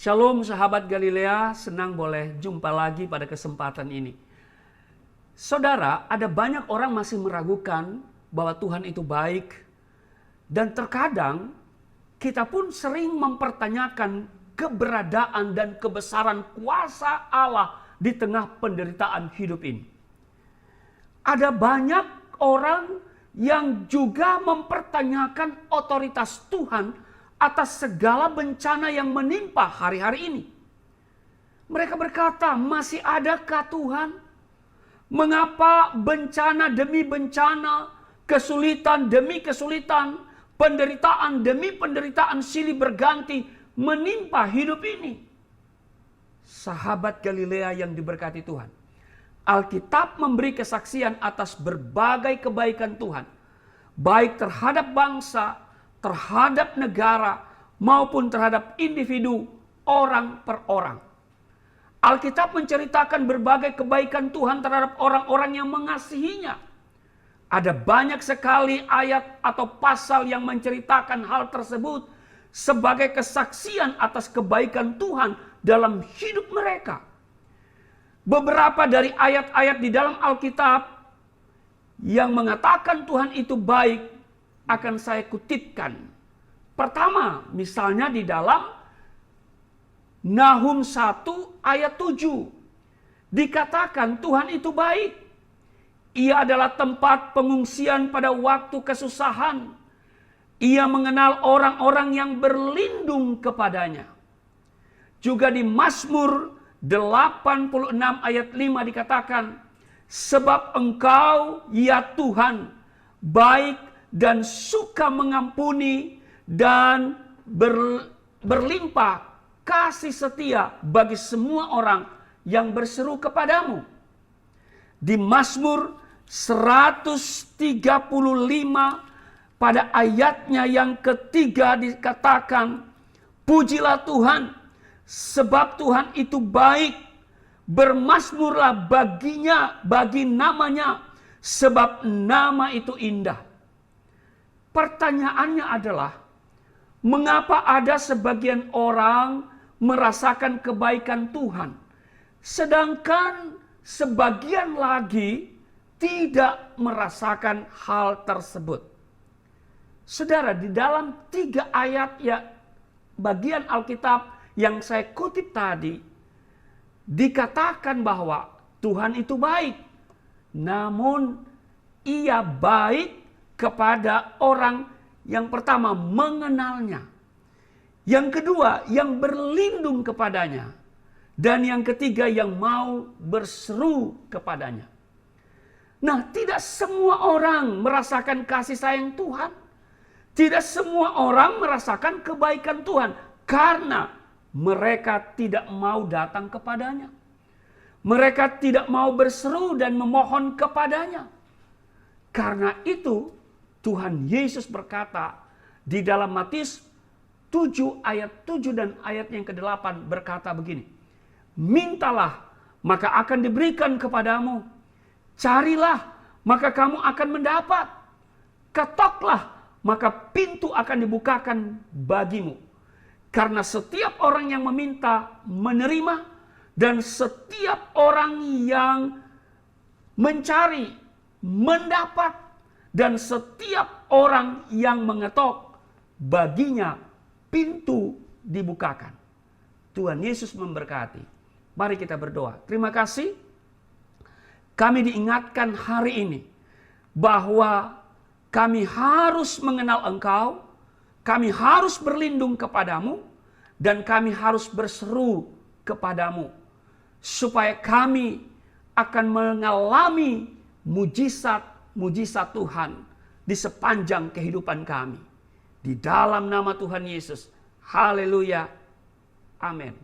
Shalom sahabat Galilea, senang boleh jumpa lagi pada kesempatan ini. Saudara, ada banyak orang masih meragukan bahwa Tuhan itu baik. Dan terkadang kita pun sering mempertanyakan keberadaan dan kebesaran kuasa Allah di tengah penderitaan hidup ini. Ada banyak orang yang juga mempertanyakan otoritas Tuhan atas segala bencana yang menimpa hari-hari ini. Mereka berkata, masih adakah Tuhan? Mengapa bencana demi bencana, kesulitan demi kesulitan, penderitaan demi penderitaan silih berganti menimpa hidup ini? Sahabat Galilea yang diberkati Tuhan, Alkitab memberi kesaksian atas berbagai kebaikan Tuhan, baik terhadap bangsa, terhadap negara, maupun terhadap individu, orang per orang. Alkitab menceritakan berbagai kebaikan Tuhan terhadap orang-orang yang mengasihinya. Ada banyak sekali ayat atau pasal yang menceritakan hal tersebut sebagai kesaksian atas kebaikan Tuhan dalam hidup mereka. Beberapa dari ayat-ayat di dalam Alkitab yang mengatakan Tuhan itu baik akan saya kutipkan. Pertama, misalnya di dalam Nahum 1 ayat 7. Dikatakan Tuhan itu baik. Ia adalah tempat pengungsian pada waktu kesusahan. Ia mengenal orang-orang yang berlindung kepadanya. Juga di Mazmur 86 ayat 5 dikatakan, sebab Engkau ya Tuhan baik dan suka mengampuni dan berlimpah kasih setia bagi semua orang yang berseru kepadamu. Di Mazmur 135 pada ayatnya yang ketiga dikatakan, pujilah Tuhan sebab Tuhan itu baik, bermazmurlah baginya, bagi namanya, sebab nama itu indah. Pertanyaannya adalah, mengapa ada sebagian orang merasakan kebaikan Tuhan, sedangkan sebagian lagi tidak merasakan hal tersebut? Saudara, di dalam 3 ayat ya bagian Alkitab yang saya kutip tadi, dikatakan bahwa Tuhan itu baik, namun Ia baik kepada orang yang pertama mengenalnya, yang kedua yang berlindung kepadanya, dan yang ketiga yang mau berseru kepadanya. Nah, tidak semua orang merasakan kasih sayang Tuhan. Tidak semua orang merasakan kebaikan Tuhan karena mereka tidak mau datang kepadanya. Mereka tidak mau berseru dan memohon kepadanya. Karena itu Tuhan Yesus berkata di dalam Matius 7 ayat 7 dan ayat yang ke-8 berkata begini. Mintalah maka akan diberikan kepadamu. Carilah maka kamu akan mendapat. Ketoklah maka pintu akan dibukakan bagimu. Karena setiap orang yang meminta menerima, dan setiap orang yang mencari mendapat, dan setiap orang yang mengetok baginya pintu dibukakan. Tuhan Yesus memberkati. Mari kita berdoa. Terima kasih. Kami diingatkan hari ini bahwa kami harus mengenal Engkau, kami harus berlindung kepadamu, dan kami harus berseru kepadamu, supaya kami akan mengalami mujizat-mujizat Tuhan di sepanjang kehidupan kami. Di dalam nama Tuhan Yesus. Haleluya. Amin.